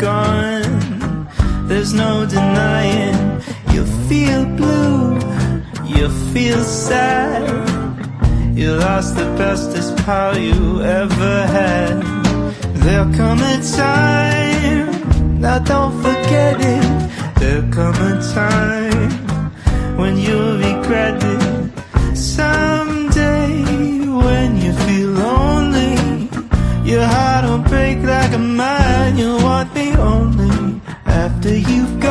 gone. There's no denying. You feel blue, you feel sad. You lost the bestest pal you ever had. There'll come a time, now don't forget it. There'll come a time when you'll regret it. Someday when you feel lonely, your heart will break like a mine. You'll want me only after you've